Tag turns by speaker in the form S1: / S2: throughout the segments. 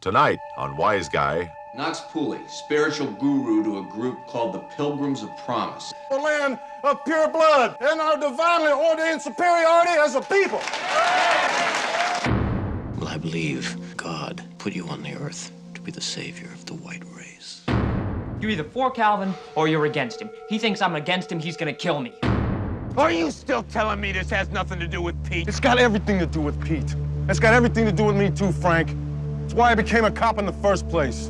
S1: Tonight on Wiseguy.
S2: Knox Pulley, spiritual guru to a group called the Pilgrims of Promise.
S3: A land of pure blood and our divinely ordained superiority as a people.
S4: Well, I believe God put you on the earth to be the savior of the white race.
S5: You're either for Calvin or you're against him. He thinks I'm against him, he's gonna kill me.
S6: Are you still telling me this has nothing to do with Pete?
S3: It's got everything to do with Pete. It's got everything to do with me too, Frank. It's why I became a cop in the first place.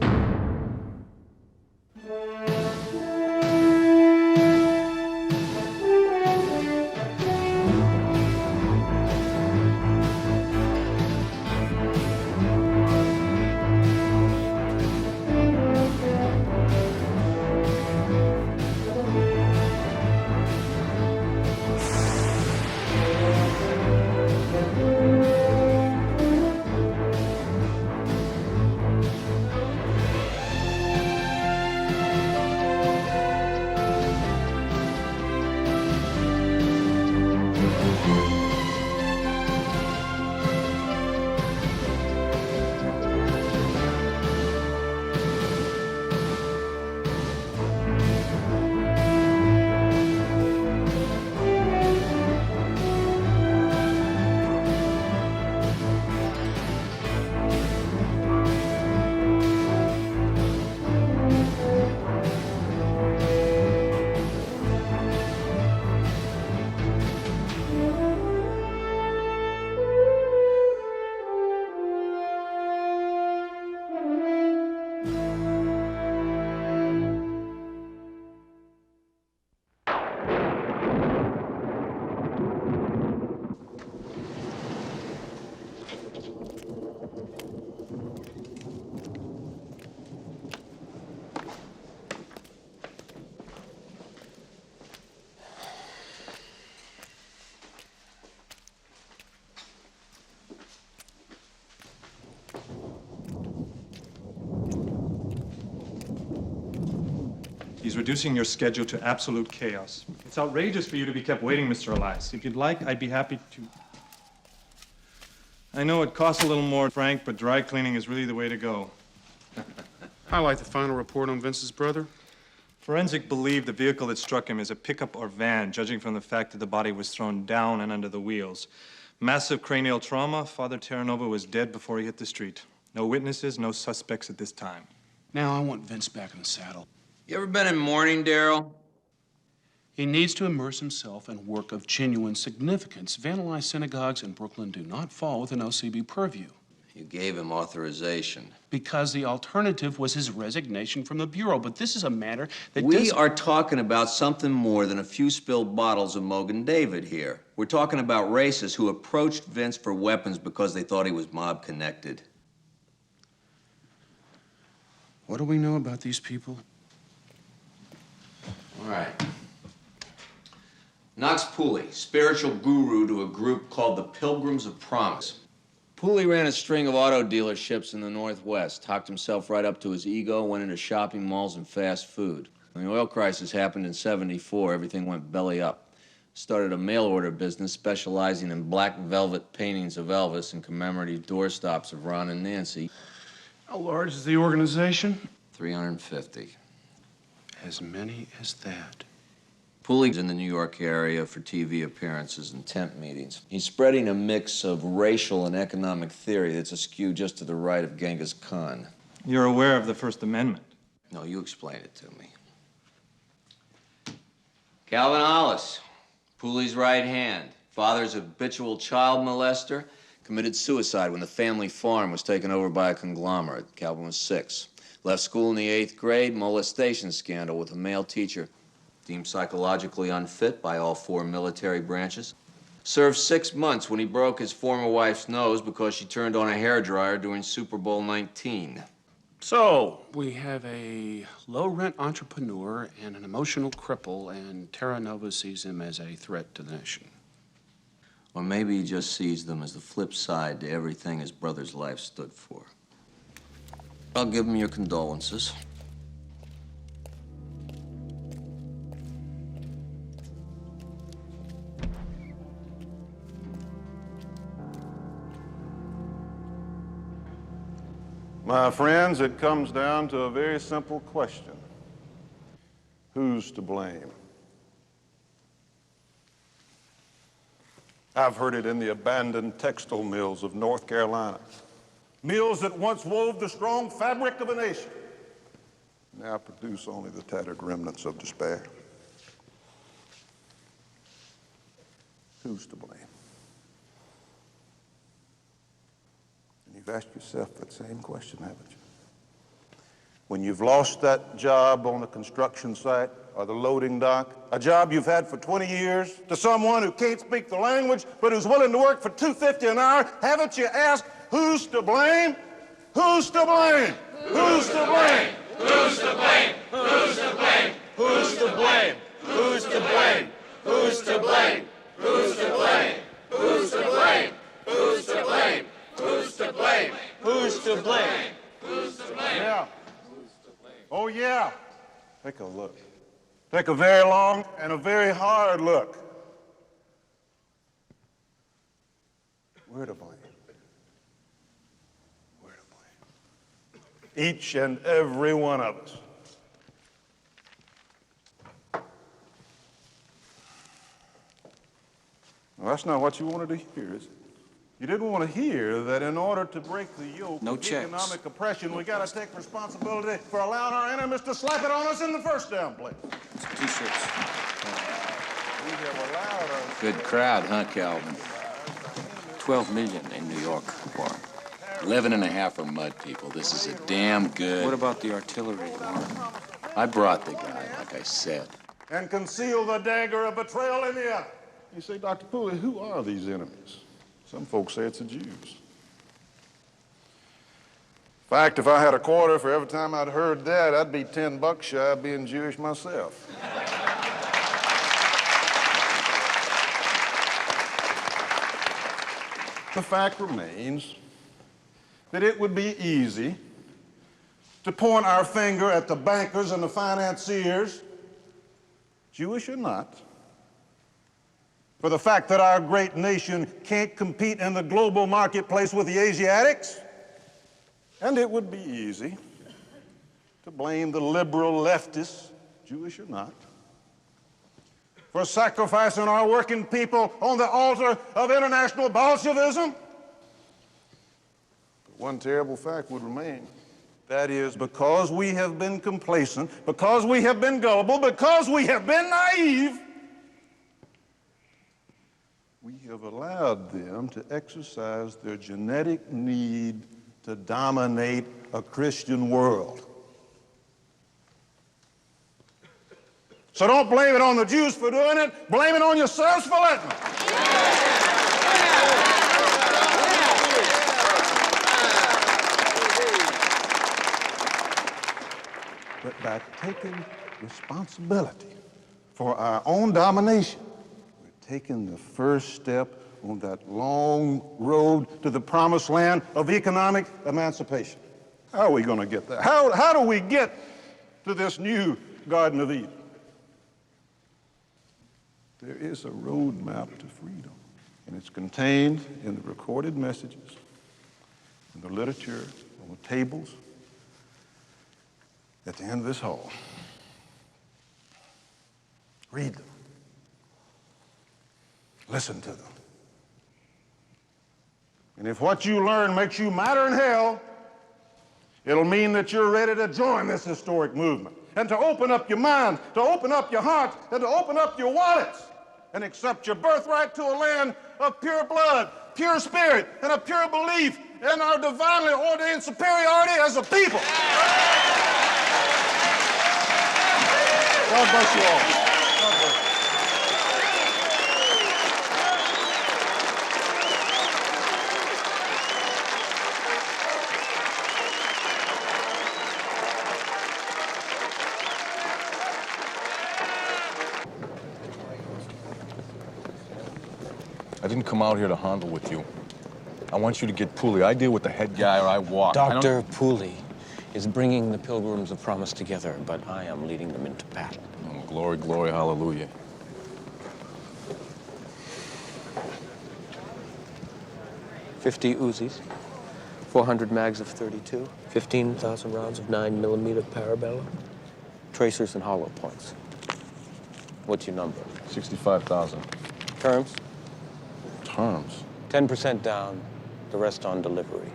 S7: He's reducing your schedule to absolute chaos. It's outrageous for you to be kept waiting, Mr. Elias. If you'd like, I'd be happy to... I know it costs a little more, Frank, but dry cleaning is really the way to go.
S8: Highlight the final report on Vince's brother.
S7: Forensic believe the vehicle that struck him is a pickup or van, judging from the fact that the body was thrown down and under the wheels. Massive cranial trauma. Father Terranova was dead before he hit the street. No witnesses, no suspects at this time.
S8: Now I want Vince back in the saddle.
S2: You ever been in mourning, Daryl?
S8: He needs to immerse himself in work of genuine significance. Vandalized synagogues in Brooklyn do not fall within O.C.B. purview.
S2: You gave him authorization.
S8: Because the alternative was his resignation from the Bureau. But this is a matter that
S2: We are talking about something more than a few spilled bottles of Mogan David here. We're talking about racists who approached Vince for weapons because they thought he was mob-connected.
S8: What do we know about these people?
S2: All right. Knox Pulley, spiritual guru to a group called the Pilgrims of Promise. Pulley ran a string of auto dealerships in the Northwest, hocked himself right up to his ego, went into shopping malls and fast food. When the oil crisis happened in '74, everything went belly up. Started a mail-order business specializing in black velvet paintings of Elvis and commemorative doorstops of Ron and Nancy.
S8: How large is the organization?
S2: 350.
S8: As many as that.
S2: Pulley's in the New York area for TV appearances and tent meetings. He's spreading a mix of racial and economic theory that's askew just to the right of Genghis Khan.
S7: You're aware of the First Amendment.
S2: No, you explain it to me. Calvin Hollis, Pulley's right hand. Father's a habitual child molester. Committed suicide when the family farm was taken over by a conglomerate. Calvin was 6. Left school in the 8th grade, molestation scandal with a male teacher. Deemed psychologically unfit by all 4 military branches. Served 6 months when he broke his former wife's nose because she turned on a hairdryer during Super Bowl 19.
S8: So, we have a low-rent entrepreneur and an emotional cripple, and Terranova sees him as a threat to the nation.
S2: Or maybe he just sees them as the flip side to everything his brother's life stood for. I'll give him your condolences.
S3: My friends, it comes down to a very simple question. Who's to blame? I've heard it in the abandoned textile mills of North Carolina. Mills that once wove the strong fabric of a nation now produce only the tattered remnants of despair. Who's to blame? And you've asked yourself that same question, haven't you? When you've lost that job on the construction site or the loading dock, a job you've had for 20 years, to someone who can't speak the language but who's willing to work for $2.50 an hour, haven't you asked, who's to blame? Who's to blame? Who's to blame? Who's to blame? Who's to blame? Who's to blame? Who's to blame? Who's to blame? Who's to blame? Who's to blame? Who's to blame? Who's to blame? Who's to blame? Who's to blame? Yeah. Oh, yeah. Take a look. Take a very long and a very hard look. We're to blame. We're to blame. Each and every one of us. Well, that's not what you wanted to hear, is it? You didn't want to hear that in order to break the yoke of economic oppression, we got to take responsibility for allowing our enemies to slap it on us in the first damn place.
S8: T-shirts.
S3: We have allowed our...
S2: Good crowd, huh, Calvin?
S4: 12 million in New York. Warren.
S2: 11.5 are mud people. This is a damn good...
S4: What about the artillery, Warren?
S2: I brought the guy, like I said.
S3: And conceal the dagger of betrayal in the other. You say, Dr. Pulley, who are these enemies? Some folks say it's the Jews. In fact, if I had a quarter for every time I'd heard that, I'd be $10 shy of being Jewish myself. The fact remains that it would be easy to point our finger at the bankers and the financiers, Jewish or not, for the fact that our great nation can't compete in the global marketplace with the Asiatics. And it would be easy to blame the liberal leftists, Jewish or not, for sacrificing our working people on the altar of international Bolshevism. But one terrible fact would remain. That is, because we have been complacent, because we have been gullible, because we have been naive, we have allowed them to exercise their genetic need to dominate a Christian world. So don't blame it on the Jews for doing it. Blame it on yourselves for letting them. But by taking responsibility for our own domination, taking the first step on that long road to the promised land of economic emancipation. How are we going to get there? How do we get to this new Garden of Eden? There is a roadmap to freedom, and it's contained in the recorded messages, in the literature, on the tables, at the end of this hall. Read them. Listen to them. And if what you learn makes you madder in hell, it'll mean that you're ready to join this historic movement and to open up your mind, to open up your heart, and to open up your wallets and accept your birthright to a land of pure blood, pure spirit, and a pure belief in our divinely ordained superiority as a people. God bless you all. God bless you.
S9: I didn't come out here to handle with you. I want you to get Pulley. I deal with the head guy or I walk.
S4: Dr. Pulley is bringing the Pilgrims of Promise together, but I am leading them into battle.
S9: Oh, glory, glory, hallelujah.
S4: $50 Uzis,
S10: 400 mags of 32, 15,000 rounds of 9mm parabellum, tracers and hollow points. What's your number?
S9: 65,000.
S10: Terms?
S9: Terms?
S10: 10% down, the rest on delivery.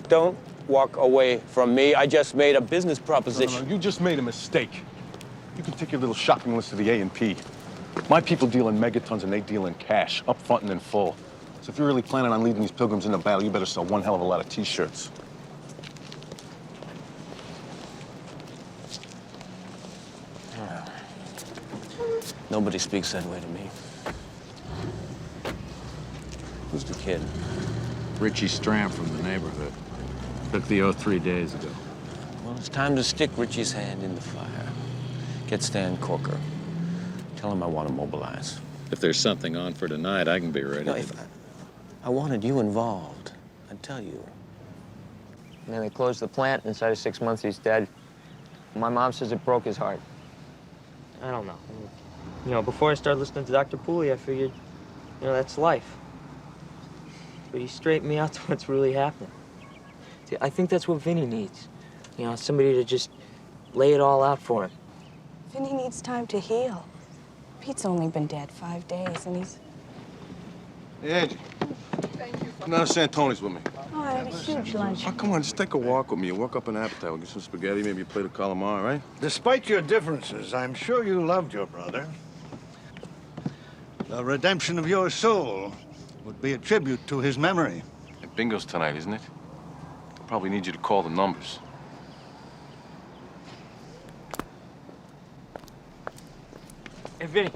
S10: Don't walk away from me. I just made a business proposition.
S9: No, you just made a mistake. You can take your little shopping list to the A&P. My people deal in megatons and they deal in cash, up front and in full. So if you're really planning on leading these pilgrims into battle, you better sell one hell of a lot of T-shirts.
S10: Nobody speaks that way to me. Who's the kid?
S11: Richie Stram from the neighborhood. Took the oath 3 days ago.
S10: Well, it's time to stick Richie's hand in the fire. Get Stan Corker. Tell him I want to mobilize.
S11: If there's something on for tonight, I can be ready.
S10: No, if I wanted you involved, I'd tell you.
S5: And then they closed the plant, and inside of 6 months, he's dead. My mom says it broke his heart. I don't know. You know, before I started listening to Dr. Pulley, I figured, you know, that's life. But he straightened me out to what's really happening. See, I think that's what Vinnie needs. You know, somebody to just lay it all out for him.
S12: Vinnie needs time to heal. Pete's only been dead 5 days, and he's...
S3: Hey, Angie. Come down to Santoni's with me.
S12: Oh, I had a huge lunch.
S3: Oh, come on, just take a walk with me. Work up an appetite. We'll get some spaghetti, maybe a plate of calamari, right?
S13: Despite your differences, I'm sure you loved your brother. The redemption of your soul would be a tribute to his memory.
S9: And bingo's tonight, isn't it? I'll probably need you to call the numbers.
S5: Hey, Vinnie,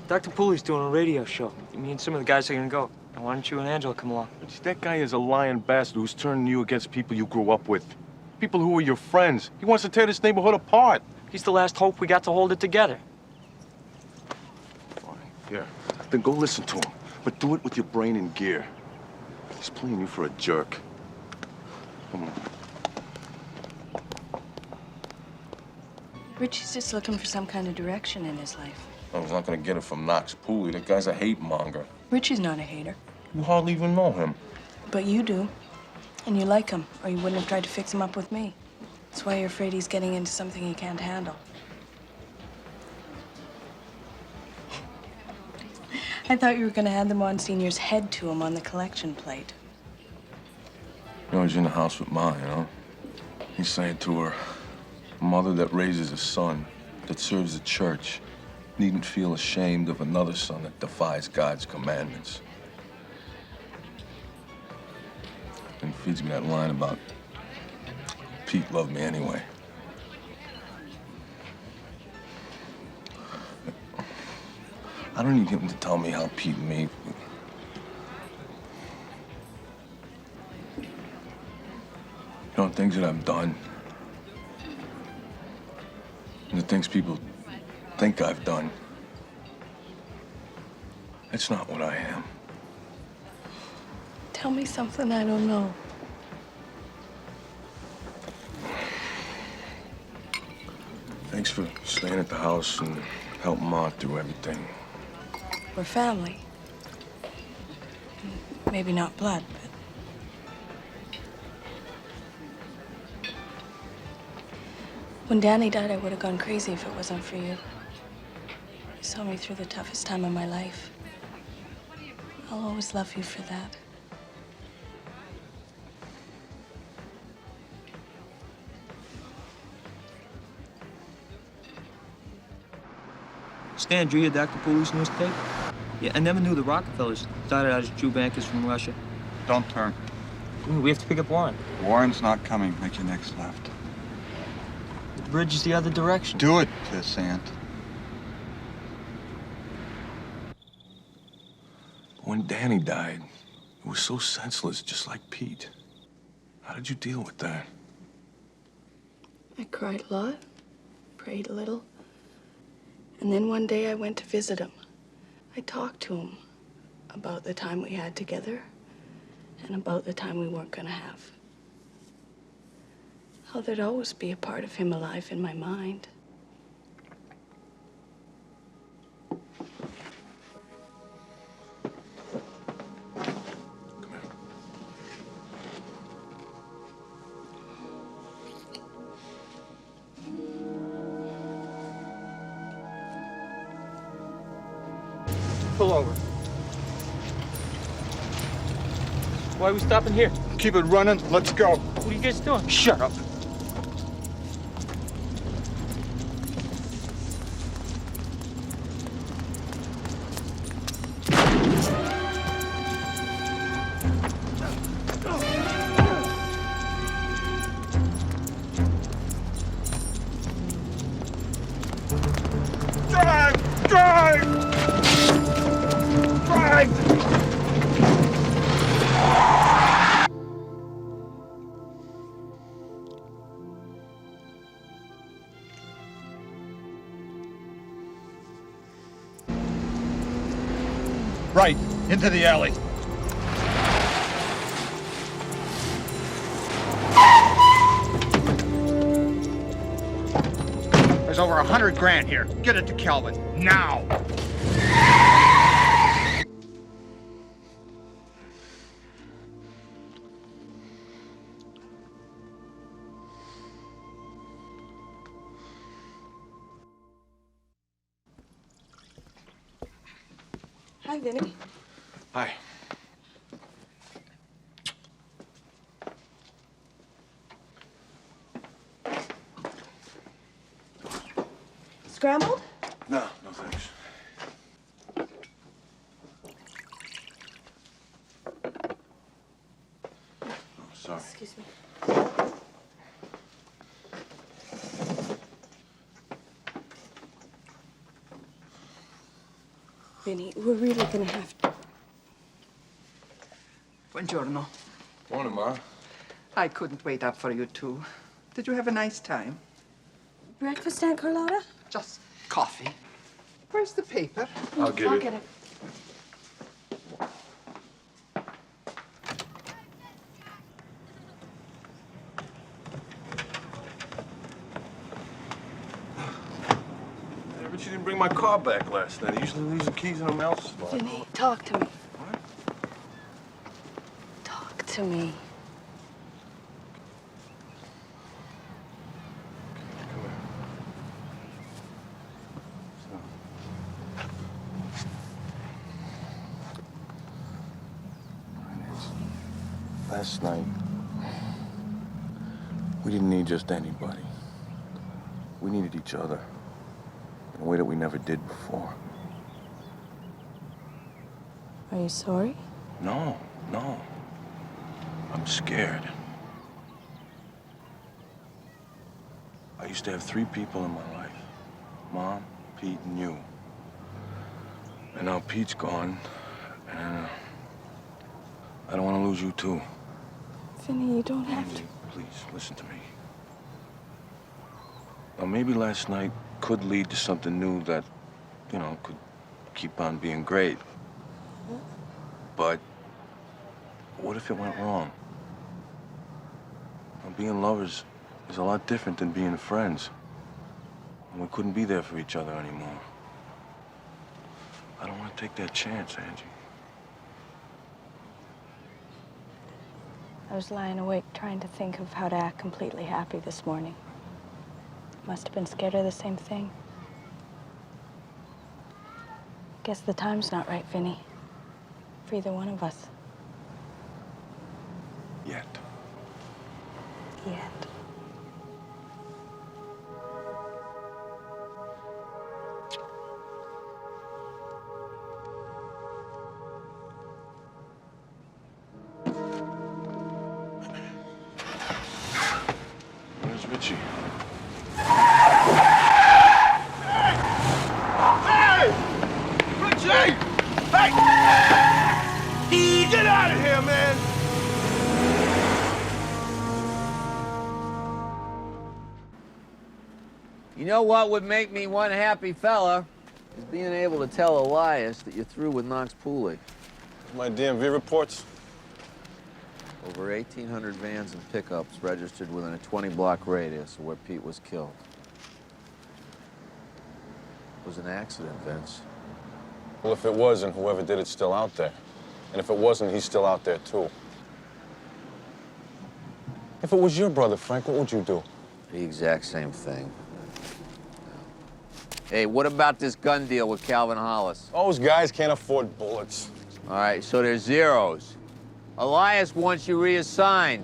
S5: Dr. Pulley's doing a radio show. Me and some of the guys are gonna go. Now, why don't you and Angela come along?
S9: That guy is a lying bastard who's turning you against people you grew up with. People who are your friends. He wants to tear this neighborhood apart.
S5: He's the last hope we got to hold it together.
S9: Fine, yeah. Then go listen to him. But do it with your brain in gear. He's playing you for a jerk. Come on.
S12: Richie's just looking for some kind of direction in his life.
S3: Oh, he's not gonna get it from Knox Pulley. That guy's a hate monger.
S12: Richie's not a hater.
S3: You hardly even know him.
S12: But you do. And you like him, or you wouldn't have tried to fix him up with me. That's why you're afraid he's getting into something he can't handle. I thought you were gonna hand the Monsignor's head to him on the collection plate.
S3: You know, he's in the house with Ma, you know? He's saying to her, a mother that raises a son, that serves the church, needn't feel ashamed of another son that defies God's commandments. And feeds me that line about Pete loved me anyway. I don't need him to tell me how Pete and me... You know, things that I've done. And the things people think I've done. It's not what I am.
S12: Tell me something I don't know.
S3: Thanks for staying at the house and helping Ma through everything.
S12: We're family. Maybe not blood, but... When Danny died, I would have gone crazy if it wasn't for you. You saw me through the toughest time of my life. I'll always love you for that.
S5: Stan, do you hear Dr. Pulley's news tape? Yeah, I never knew the Rockefellers started out as Jew bankers from Russia.
S14: Don't turn.
S5: We have to pick up Warren.
S14: Warren's not coming. Make your next left.
S5: The bridge is the other direction.
S14: Do it, pissant.
S3: When Danny died, it was so senseless, just like Pete. How did you deal with that?
S12: I cried a lot, prayed a little. And then one day I went to visit him. I talked to him about the time we had together and about the time we weren't gonna have. How there'd always be a part of him alive in my mind.
S3: Come here.
S6: Pull over.
S5: Why are we stopping here?
S6: Keep it running. Let's go.
S5: What are you guys doing?
S6: Shut up. Drive! Drive! Drive! Right, into the alley. There's over 100 grand here. Get it to Kelvin, now.
S12: Hi, Vinnie.
S9: Hi.
S12: Scrambled?
S9: No, no thanks. Oh, sorry.
S12: Excuse me. Vinnie, we're really gonna have to.
S15: Buongiorno.
S9: Morning, Ma.
S15: I couldn't wait up for you two. Did you have a nice time?
S12: Breakfast, Aunt Carlotta?
S15: Just coffee. Where's the paper?
S9: I'll get
S12: I'll
S9: it.
S12: get it.
S9: Hey, Richie didn't bring my car back last night. He usually leaves the keys in a mouse spot.
S12: Vinnie, talk to me.
S9: What?
S12: Talk to me.
S9: Come here. Last night, we didn't need just anybody. We needed each other in a way that we never did before.
S12: Are you sorry?
S9: No, no. I'm scared. I used to have 3 people in my life. Mom, Pete, and you. And now Pete's gone, and I don't want to lose you too.
S12: Vinnie, you don't have to.
S9: Please, listen to me. Now, maybe last night could lead to something new that, you know, could keep on being great. But what if it went wrong? Now, being lovers is a lot different than being friends. And we couldn't be there for each other anymore. I don't want to take that chance, Angie.
S12: I was lying awake trying to think of how to act completely happy this morning. Must have been scared of the same thing. Guess the time's not right, Vinnie. For either one of us.
S9: Yet.
S12: Yet.
S9: Where's Richie?
S6: Hey! Richie! Hey! Get out of here, man!
S2: You know what would make me one happy fella? Is being able to tell Elias that you're through with Knox Pulley.
S9: My DMV reports.
S2: Over 1,800 vans and pickups registered within a 20-block radius of where Pete was killed. It was an accident, Vince.
S9: Well, if it was, and whoever did it's still out there. And if it wasn't, he's still out there, too. If it was your brother, Frank, what would you do?
S2: The exact same thing. Hey, what about this gun deal with Calvin Hollis?
S9: Those guys can't afford bullets.
S2: All right, so there's zeros. Elias wants you reassigned.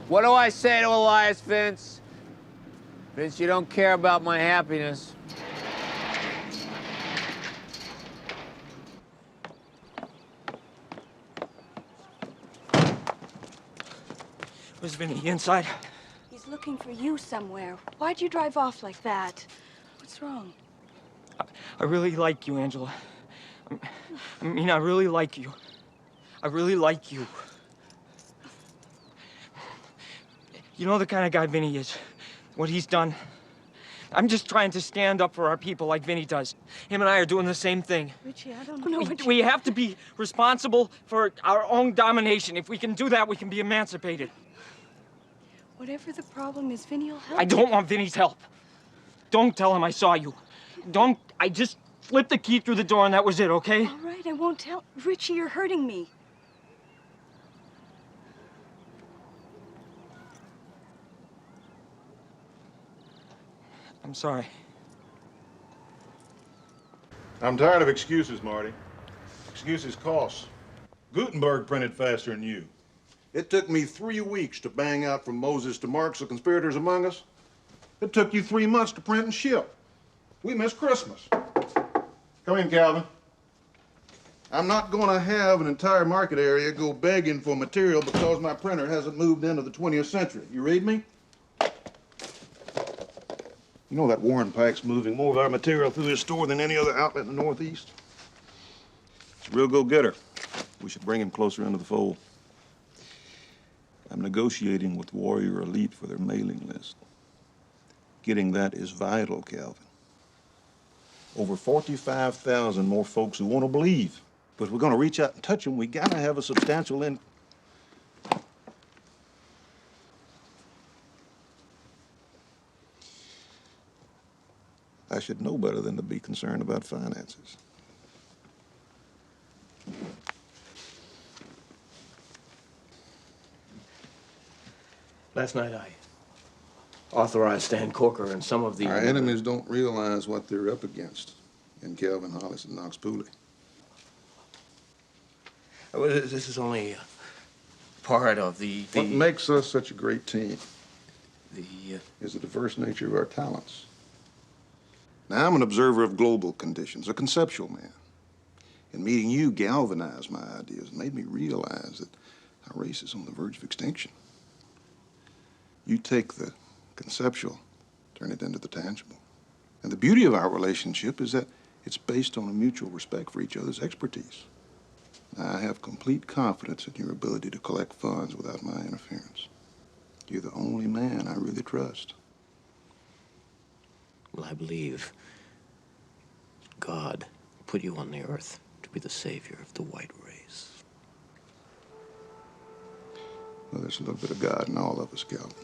S2: What do I say to Elias, Vince? Vince, you don't care about my happiness.
S5: Where's Vinnie? He inside?
S12: He's looking for you somewhere. Why'd you drive off like that? What's wrong?
S5: I really like you, Angela. I mean, I really like you. I really like you. You know the kind of guy Vinnie is. What he's done. I'm just trying to stand up for our people like Vinnie does. Him and I are doing the same thing.
S12: Richie, I don't know what
S5: We have to be responsible for our own domination. If we can do that, we can be emancipated.
S12: Whatever the problem is, Vinnie will help.
S5: I don't want Vinnie's help. Don't tell him I saw you. I just flipped the key through the door and that was it, okay?
S12: All right, I won't tell. Richie, you're hurting me.
S5: I'm sorry.
S3: I'm tired of excuses, Marty. Excuses cost. Gutenberg printed faster than you. It took me 3 weeks to bang out from Moses to Marx the conspirators among us. It took you 3 months to print and ship. We missed Christmas. Come in, Calvin. I'm not going to have an entire market area go begging for material because my printer hasn't moved into the 20th century. You read me? You know that Warren Pike's moving more of our material through his store than any other outlet in the Northeast? He's a real go-getter. We should bring him closer into the fold. I'm negotiating with Warrior Elite for their mailing list. Getting that is vital, Calvin. Over 45,000 more folks who want to believe. But if we're going to reach out and touch them, we got to have a substantial I should know better than to be concerned about finances.
S10: Last night I authorized Stan Corker and some of the...
S3: Our enemies don't realize what they're up against in Calvin Hollis and Knox Pulley.
S10: This is only part of the...
S3: What makes us such a great team
S10: the
S3: is the diverse nature of our talents. Now, I'm an observer of global conditions, a conceptual man. And meeting you galvanized my ideas and made me realize that our race is on the verge of extinction. You take the conceptual, turn it into the tangible. And the beauty of our relationship is that it's based on a mutual respect for each other's expertise. I have complete confidence in your ability to collect funds without my interference. You're the only man I really trust.
S4: Well, I believe God put you on the earth to be the savior of the white race.
S3: Well, there's a little bit of God in all of us, Calvin.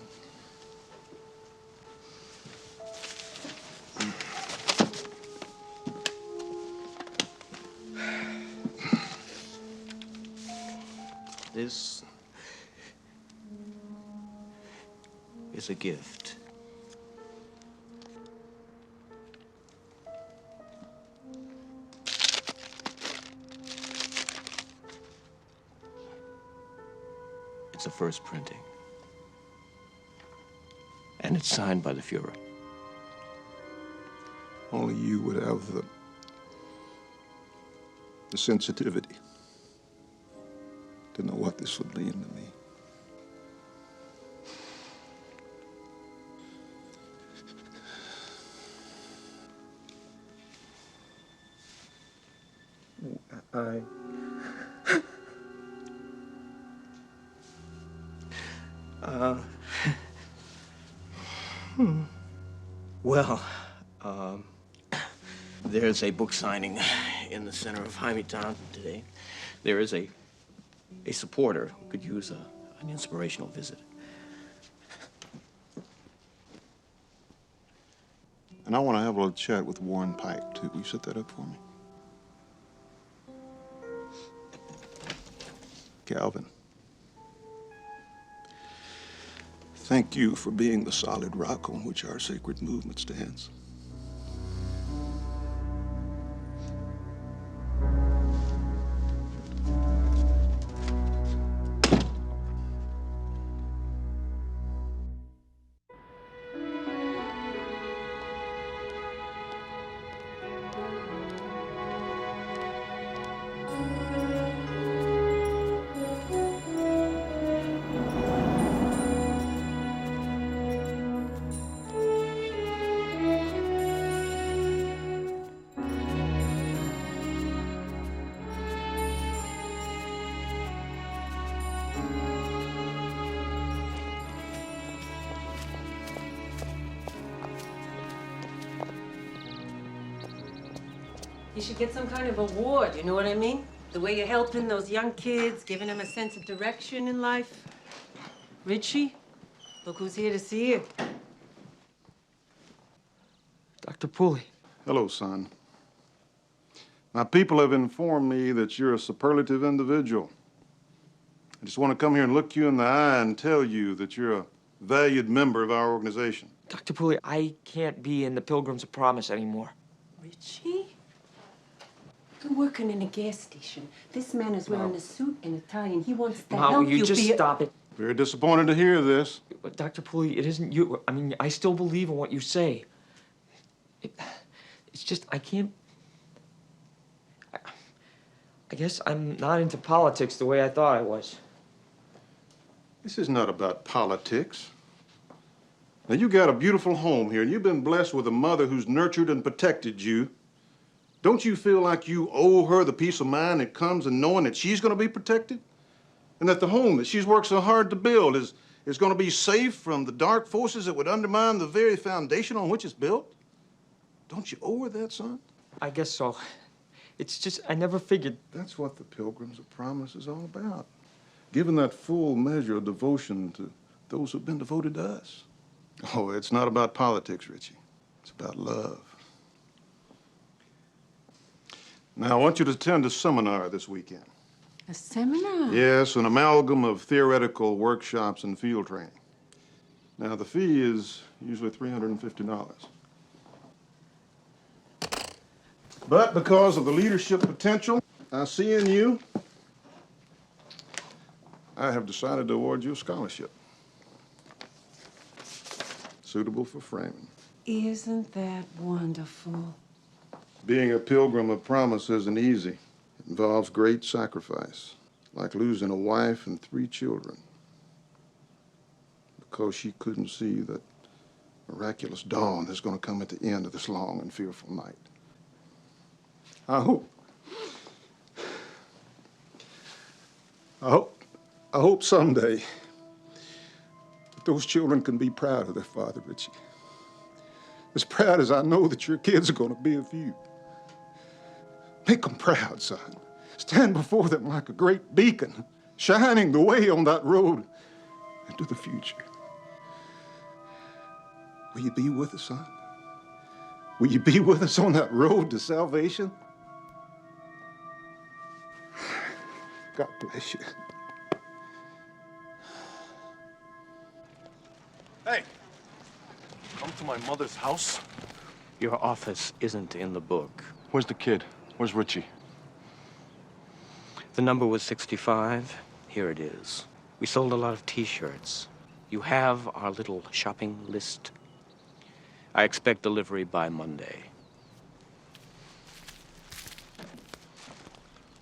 S4: This is a gift. It's the first printing. And it's signed by the Fuhrer.
S3: Only you would have the sensitivity to know what this would mean to me.
S10: Well, there's a book signing in the center of Hymietown today. There is a supporter who could use an inspirational visit.
S3: And I want to have a little chat with Warren Pike, too. Will you set that up for me? Calvin, thank you for being the solid rock on which our sacred movement stands.
S16: You should get some kind of award, you know what I mean? The way you're helping those young kids, giving them a sense of direction in life. Richie, look who's here to see you.
S5: Dr. Pulley.
S3: Hello, son. My people have informed me that you're a superlative individual. I just want to come here and look you in the eye and tell you that you're a valued member of our organization.
S5: Dr. Pulley, I can't be in the Pilgrims of Promise anymore.
S16: Richie? You're working in a gas station. This man is wearing a suit and a tie, and he wants to
S5: Mom,
S16: help
S5: will you just
S16: be
S5: stop it?
S3: Very disappointed to hear this.
S5: But Dr. Pulley, it isn't you. I mean, I still believe in what you say. It's just, I can't... I guess I'm not into politics the way I thought I was.
S3: This is not about politics. Now, you got a beautiful home here, and you've been blessed with a mother who's nurtured and protected you. Don't you feel like you owe her the peace of mind that comes in knowing that she's going to be protected? And that the home that she's worked so hard to build is going to be safe from the dark forces that would undermine the very foundation on which it's built? Don't you owe her that, son?
S5: I guess so. It's just, I never figured.
S3: That's what the Pilgrims of Promise is all about. Giving that full measure of devotion to those who've been devoted to us. Oh, it's not about politics, Richie. It's about love. Now, I want you to attend a seminar this weekend.
S16: A seminar?
S3: Yes, an amalgam of theoretical workshops and field training. Now, the fee is usually $350. But because of the leadership potential I see in you, I have decided to award you a scholarship. Suitable for framing.
S16: Isn't that wonderful?
S3: Being a pilgrim of promise isn't easy. It involves great sacrifice, like losing a wife and 3 children because she couldn't see that miraculous dawn that's going to come at the end of this long and fearful night. I hope someday that those children can be proud of their father, Richie. As proud as I know that your kids are going to be of you. Make them proud, son. Stand before them like a great beacon, shining the way on that road into the future. Will you be with us, son? Will you be with us on that road to salvation? God bless you.
S9: Hey, come to my mother's house?
S4: Your office isn't in the book.
S9: Where's the kid? Where's Richie?
S4: The number was 65. Here it is. We sold a lot of T-shirts. You have our little shopping list. I expect delivery by Monday.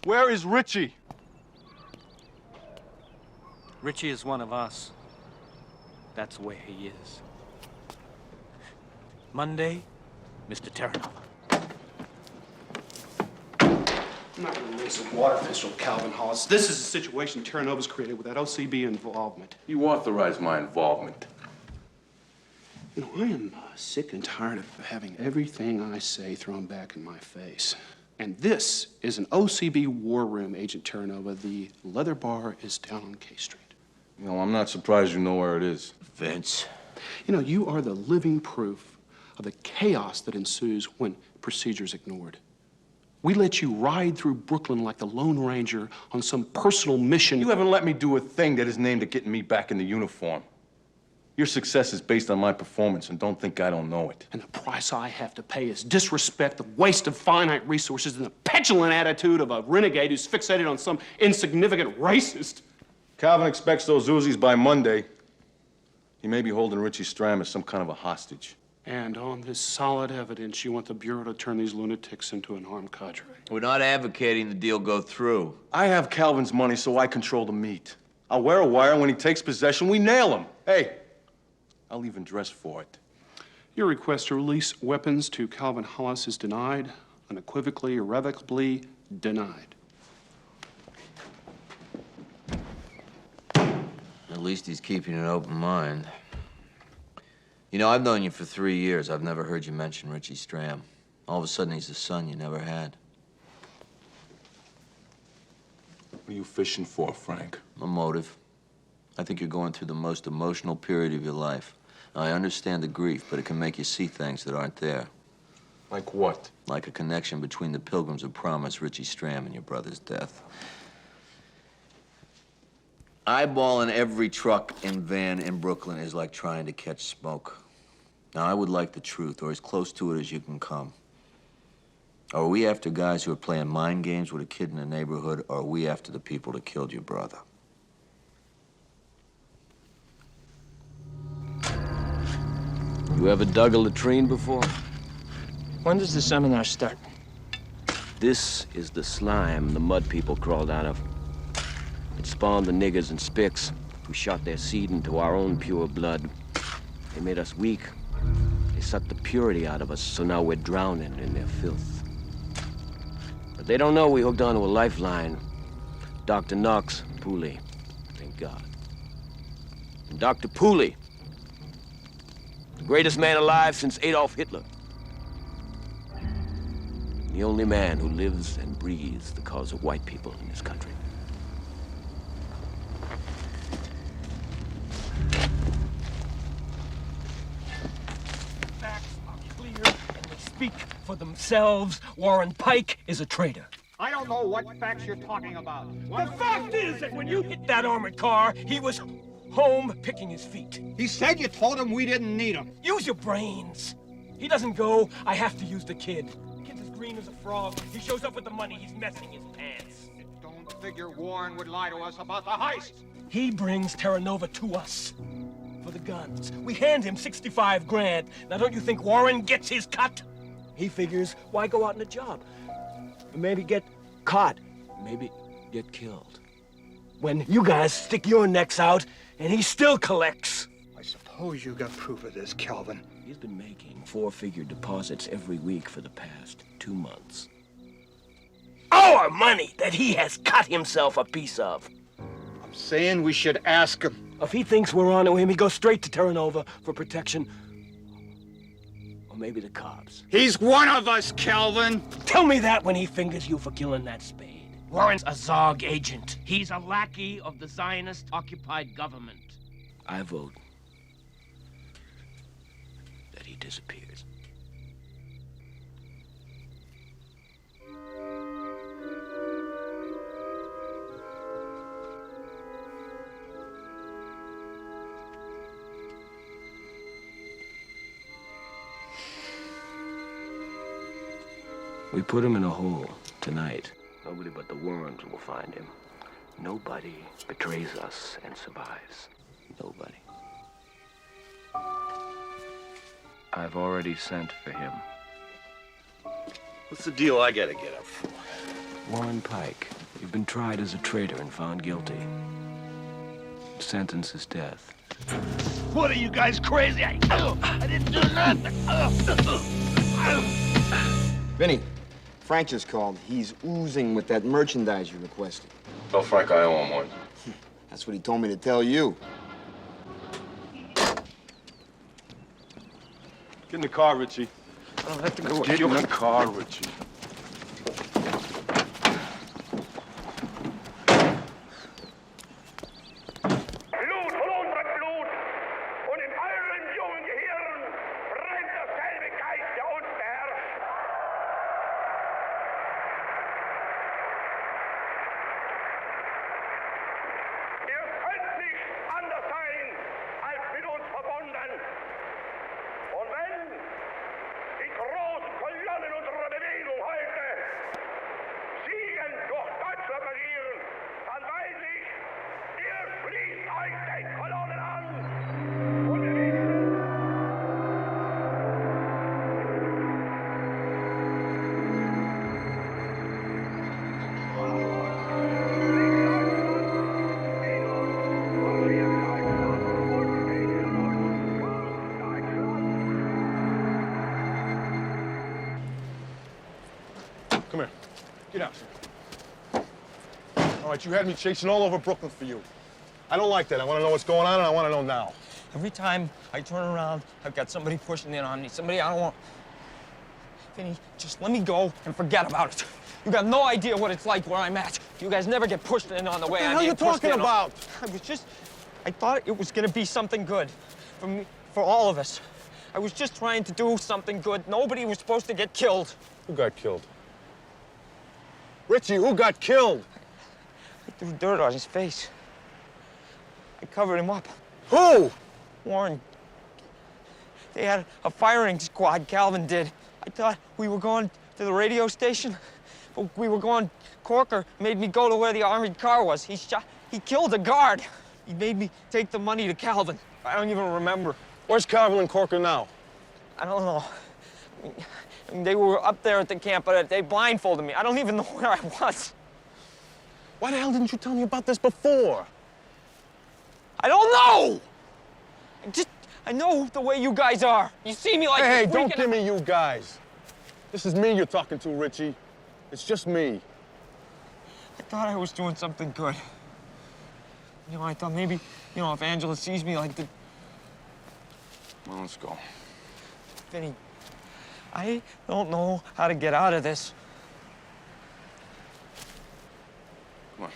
S9: Where is Richie?
S4: Richie is one of us. That's where he is. Monday, Mr. Terranova.
S8: I'm not going to raise a water pistol, Calvin Hollis. This is a situation Terranova's created with that O.C.B. involvement.
S1: You authorize my involvement.
S8: You know, I am sick and tired of having everything I say thrown back in my face. And this is an O.C.B. war room, Agent Terranova. The leather bar is down on K Street.
S1: You know, I'm not surprised you know where it is.
S4: Vince.
S8: You know, you are the living proof of the chaos that ensues when procedure's ignored. We let you ride through Brooklyn like the Lone Ranger on some personal mission.
S9: You haven't let me do a thing that is aimed at getting me back in the uniform. Your success is based on my performance, and don't think I don't know it.
S8: And the price I have to pay is disrespect, the waste of finite resources, and the petulant attitude of a renegade who's fixated on some insignificant racist.
S9: Calvin expects those Uzis by Monday. He may be holding Richie Stram as some kind of a hostage.
S8: And on this solid evidence, you want the Bureau to turn these lunatics into an armed cadre.
S2: We're not advocating the deal go through.
S9: I have Calvin's money, so I control the meat. I'll wear a wire, and when he takes possession, we nail him. Hey, I'll even dress for it.
S8: Your request to release weapons to Calvin Hollis is denied, unequivocally, irrevocably denied.
S2: At least he's keeping an open mind. You know, I've known you for 3 years. I've never heard you mention Richie Stram. All of a sudden, he's the son you never had.
S1: What are you fishing for, Frank?
S2: A motive. I think you're going through the most emotional period of your life. Now, I understand the grief, but it can make you see things that aren't there.
S1: Like what?
S2: Like a connection between the Pilgrims of Promise, Richie Stram, and your brother's death. Eyeballing every truck and van in Brooklyn is like trying to catch smoke. Now, I would like the truth, or as close to it as you can come. Are we after guys who are playing mind games with a kid in the neighborhood, or are we after the people that killed your brother?
S4: You ever dug a latrine before?
S5: When does the seminar start?
S4: This is the slime the mud people crawled out of. It spawned the niggers and spicks who shot their seed into our own pure blood. They made us weak. They sucked the purity out of us, so now we're drowning in their filth. But they don't know we hooked onto a lifeline. Dr. Knox, Pulley, thank God. And Dr. Pulley, the greatest man alive since Adolf Hitler. The only man who lives and breathes the cause of white people in this country.
S17: Facts are clear and they speak for themselves. Warren Pike is a traitor.
S6: I don't know what facts you're talking about.
S17: The fact is that when you hit that armored car, he was home picking his feet.
S6: He said you told him we didn't need him.
S17: Use your brains. He doesn't go, I have to use the kid. Kid's as green as a frog. He shows up with the money, he's messing his pants.
S6: Don't figure Warren would lie to us about the heist.
S17: He brings Terra Nova to us for the guns. We hand him 65 grand. Now don't you think Warren gets his cut? He figures, why go out on a job? Maybe get caught, maybe get killed. When you guys stick your necks out and he still collects.
S6: I suppose you got proof of this, Calvin.
S4: He's been making four-figure deposits every week for the past 2 months.
S17: Our money that he has cut himself a piece of.
S6: I'm saying we should ask him.
S17: If he thinks we're on to him, he goes straight to Terra Nova for protection. Or maybe the cops.
S6: He's one of us, Calvin.
S17: Tell me that when he fingers you for killing that Spade. Warren's a Zog agent. He's a lackey of the Zionist-occupied government.
S4: I vote that he disappears. We put him in a hole tonight. Nobody but the worms will find him. Nobody betrays us and survives. Nobody. I've already sent for him.
S9: What's the deal I gotta get up for?
S4: Warren Pike, you've been tried as a traitor and found guilty. The sentence is death.
S17: What are you guys crazy? I didn't do nothing.
S18: Vinnie, Frank just called. He's oozing with that merchandise you requested.
S1: Tell Frank I owe him one.
S18: That's what he told me to tell you.
S9: Get in the car, Richie.
S18: I don't have to go.
S9: Get in the car, Richie. Come here. Get out. All right, you had me chasing all over Brooklyn for you. I don't like that. I want to know what's going on, and I want to know now.
S5: Every time I turn around, I've got somebody pushing in on me. Somebody I don't want. Vinnie, just let me go and forget about it. You got no idea what it's like where I'm at. You guys never get pushed in on the way I'm being pushed in.
S17: What the hell are you talking
S5: about? I thought it was gonna be something good for me, for all of us. I was just trying to do something good. Nobody was supposed to get killed.
S9: Who got killed? Richie, who got killed?
S5: I threw dirt on his face. I covered him up.
S9: Who?
S5: Warren. They had a firing squad, Calvin did. I thought we were going to the radio station, but we were going. Corker made me go to where the armored car was. He killed a guard. He made me take the money to Calvin. I don't even remember.
S9: Where's Calvin and Corker now?
S5: I don't know. I mean, they were up there at the camp, but they blindfolded me. I don't even know where I was.
S9: Why the hell didn't you tell me about this before?
S5: I don't know! I know the way you guys are. You see me like
S9: Hey,
S5: this
S9: don't
S5: weekend.
S9: give me you guys. This is me you're talking to, Richie. It's just me.
S5: I thought I was doing something good. You know, I thought maybe, you know, if Angela sees me like the...
S1: Well, let's go.
S5: Vinnie, I don't know how to get out of this.
S1: Come on.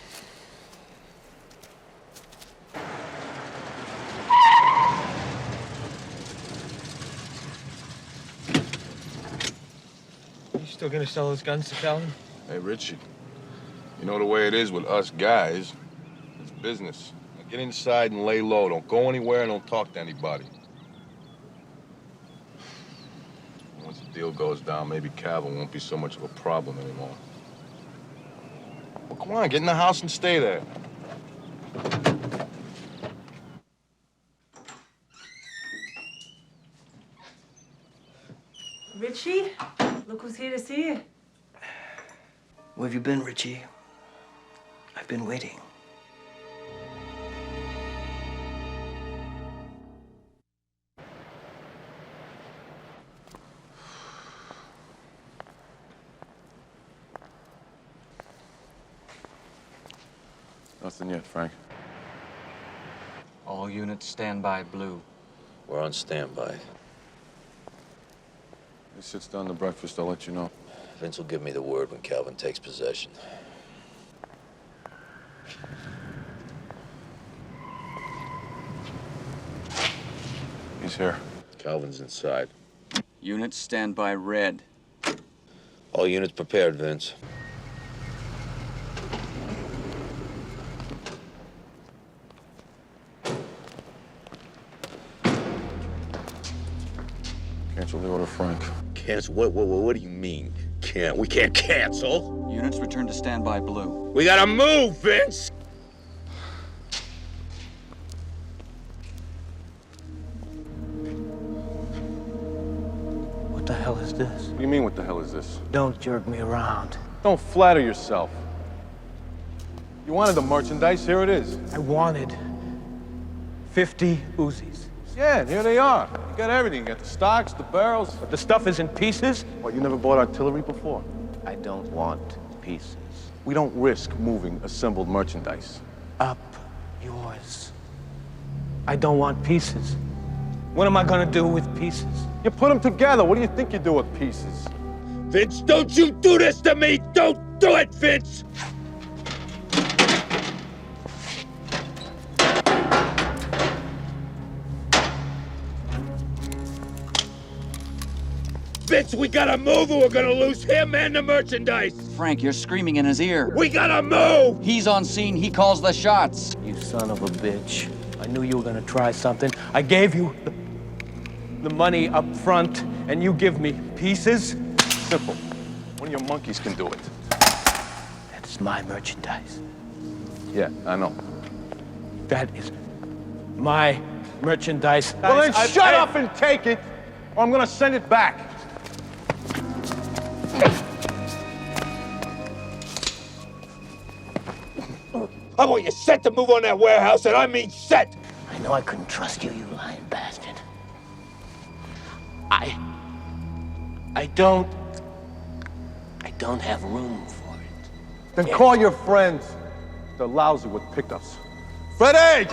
S5: You still gonna sell those guns to Calvin?
S1: Hey, Richie. You know the way it is with us guys. It's business. Now get inside and lay low. Don't go anywhere and don't talk to anybody. Once the deal goes down, maybe Calvin won't be so much of a problem anymore. Well, come on, get in the house and stay there.
S16: Richie, look who's here to see you.
S19: Where have you been, Richie? I've been waiting.
S1: Nothing yet, Frank.
S11: All units stand by blue.
S2: We're on standby.
S1: He sits down to breakfast, I'll let you know.
S2: Vince will give me the word when Calvin takes possession.
S1: He's here.
S2: Calvin's inside.
S11: Units stand by red.
S2: All units prepared, Vince.
S1: Cancel the order, Frank.
S2: Cancel? What do you mean? We can't cancel.
S11: Units return to standby blue.
S2: We gotta move, Vince!
S10: What the hell is this?
S9: What do you mean, what the hell is this?
S10: Don't jerk me around.
S9: Don't flatter yourself. You wanted the merchandise, here it is.
S17: I wanted 50 Uzis.
S9: Yeah, and here they are. You got everything. You got the stocks, the barrels.
S17: But the stuff is in pieces?
S9: What, you never bought artillery before?
S10: I don't want pieces.
S9: We don't risk moving assembled merchandise.
S17: Up yours. I don't want pieces. What am I gonna do with pieces?
S9: You put them together. What do you think you do with pieces?
S2: Vince, don't you do this to me! Don't do it, Vince! Vince, we gotta move or we're gonna lose him and the merchandise!
S11: Frank, you're screaming in his ear.
S2: We gotta move!
S11: He's on scene, he calls the shots.
S17: You son of a bitch. I knew you were gonna try something. I gave you the money up front, and you give me pieces?
S9: Simple. One of your monkeys can do it.
S17: That's my merchandise.
S9: Yeah, I know.
S17: That is my merchandise.
S9: Well, then shut up and take it, or I'm gonna send it back.
S2: I want you set to move on that warehouse, and I mean set!
S17: I know I couldn't trust you, you lying bastard. I don't have room for it.
S9: Then call your friends. They're lousy with pickups. Freddie!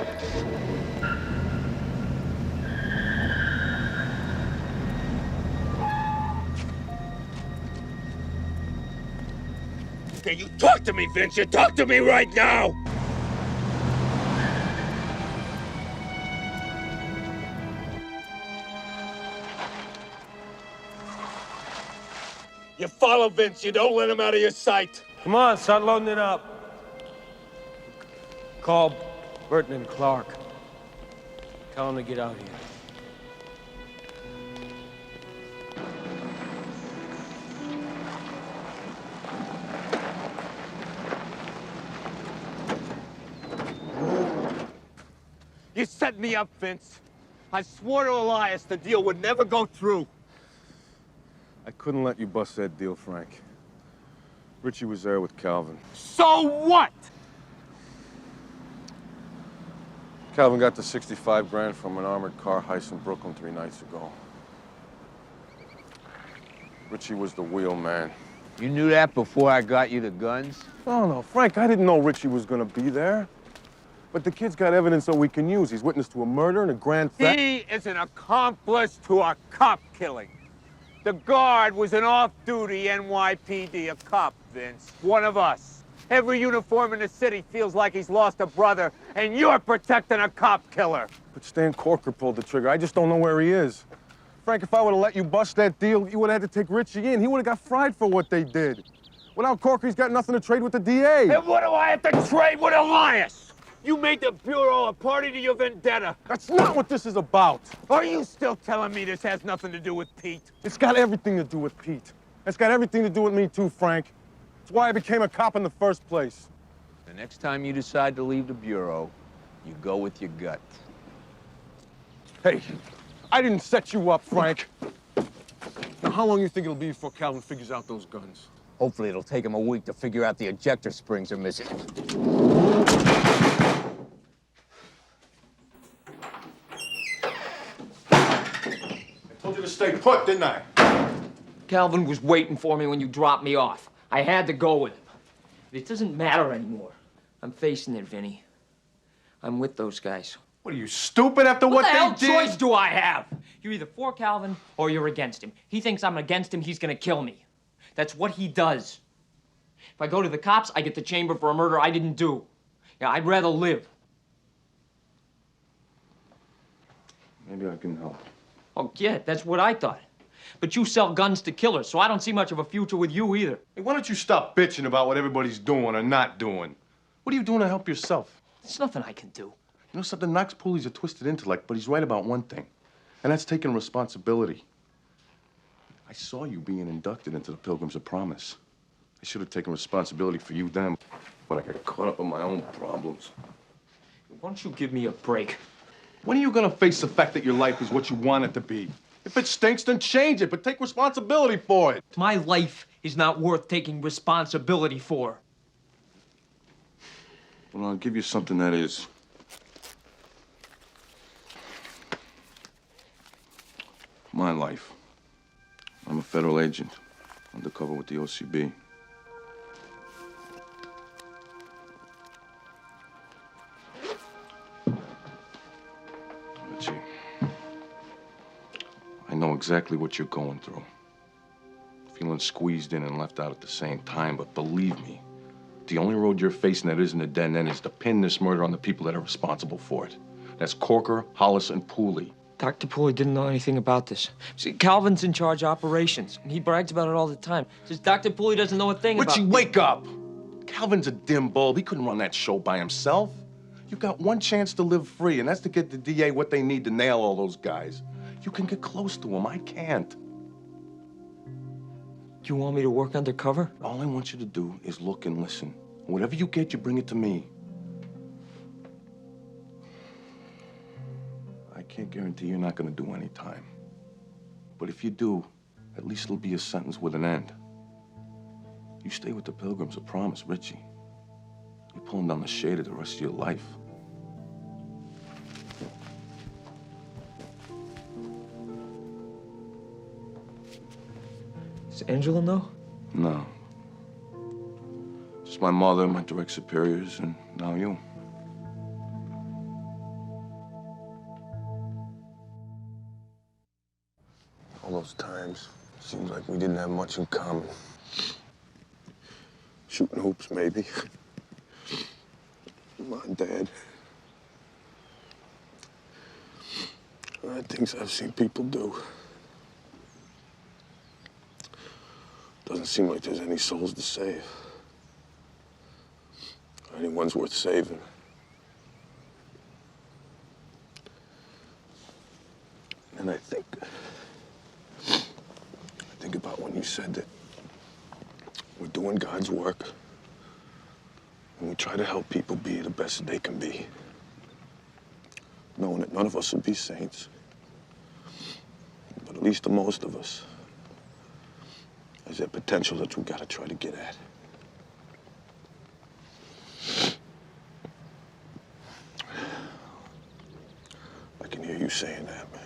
S6: Okay, you talk to me, Vince. You talk to me right now. You follow Vince. You don't let him out of your sight.
S17: Come on, start loading it up. Call Burton and Clark. Tell them to get out here.
S6: You set me up, Vince. I swore to Elias the deal would never go through.
S9: I couldn't let you bust that deal, Frank. Richie was there with Calvin.
S6: So what?
S9: Calvin got the 65 grand from an armored car heist in Brooklyn 3 nights ago. Richie was the wheel man.
S18: You knew that before I got you the guns?
S9: No, Frank, I didn't know Richie was gonna be there. But the kid's got evidence that we can use. He's witness to a murder and a grand theft.
S6: He is an accomplice to a cop killing. The guard was an off-duty NYPD, a cop, Vince. One of us. Every uniform in the city feels like he's lost a brother, and you're protecting a cop killer.
S9: But Stan Corker pulled the trigger. I just don't know where he is. Frank, if I would have let you bust that deal, you would have had to take Richie in. He would have got fried for what they did. Without Corker, he's got nothing to trade with the DA.
S6: And what do I have to trade with Elias? You made the Bureau a party to your vendetta.
S9: That's not what this is about.
S6: Are you still telling me this has nothing to do with Pete?
S9: It's got everything to do with Pete. It's got everything to do with me too, Frank. It's why I became a cop in the first place.
S18: The next time you decide to leave the Bureau, you go with your gut.
S9: Hey, I didn't set you up, Frank. Now, how long do you think it'll be before Calvin figures out those guns?
S18: Hopefully it'll take him a week to figure out the ejector springs are missing.
S9: I told you to stay put, didn't I?
S5: Calvin was waiting for me when you dropped me off. I had to go with him. It doesn't matter anymore. I'm facing it, Vinnie. I'm with those guys.
S9: What are you, stupid after what
S5: the hell
S9: they did?
S5: choice do I have? You're either for Calvin or you're against him. He thinks I'm against him, he's gonna kill me. That's what he does. If I go to the cops, I get the chamber for a murder I didn't do. Yeah, I'd rather live.
S9: Maybe I can help.
S5: Oh, yeah, that's what I thought. But you sell guns to killers, so I don't see much of a future with you either.
S9: Hey, why don't you stop bitching about what everybody's doing or not doing? What are you doing to help yourself?
S5: There's nothing I can do.
S9: You know something? Knox Pulley's a twisted intellect, but he's right about one thing, and that's taking responsibility. I saw you being inducted into the Pilgrims of Promise. I should have taken responsibility for you then, but I got caught up in my own problems.
S5: Why don't you give me a break?
S9: When are you gonna face the fact that your life is what you want it to be? If it stinks, then change it, but take responsibility for it.
S5: My life is not worth taking responsibility for.
S9: Well, I'll give you something that is. My life. I'm a federal agent, undercover with the O.C.B. Richie, I know exactly what you're going through. Feeling squeezed in and left out at the same time, but believe me, the only road you're facing that isn't a dead end is to pin this murder on the people that are responsible for it. That's Corker, Hollis, and Pulley.
S5: Dr. Pulley didn't know anything about this. See, Calvin's in charge of operations, and he brags about it all the time. Says Dr. Pulley doesn't know a thing about...
S9: Richie, wake up! Calvin's a dim bulb. He couldn't run that show by himself. You got one chance to live free, and that's to get the DA what they need to nail all those guys. You can get close to them. I can't.
S5: You want me to work undercover?
S9: All I want you to do is look and listen. Whatever you get, you bring it to me. I can't guarantee you're not going to do any time. But if you do, at least it'll be a sentence with an end. You stay with the Pilgrims of Promise, Richie. You're pulling down the shade of the rest of your life.
S5: Does Angela know?
S9: No. Just my mother, my direct superiors, and now you. All those times, seems like we didn't have much in common. Shooting hoops, maybe. Mom, Dad. Things I've seen people do. Doesn't seem like there's any souls to save. Or anyone's worth saving. And I think about when you said that we're doing God's work and we try to help people be the best they can be, knowing that none of us will be saints, but at least the most of us has that potential that we gotta try to get at. I can hear you saying that, man.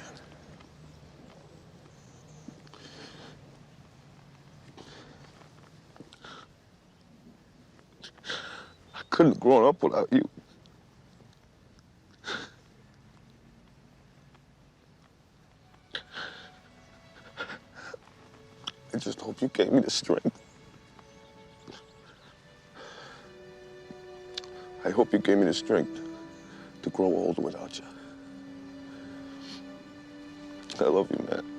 S9: I couldn't have grown up without you. I just hope you gave me the strength. I hope you gave me the strength to grow old without you. I love you, man.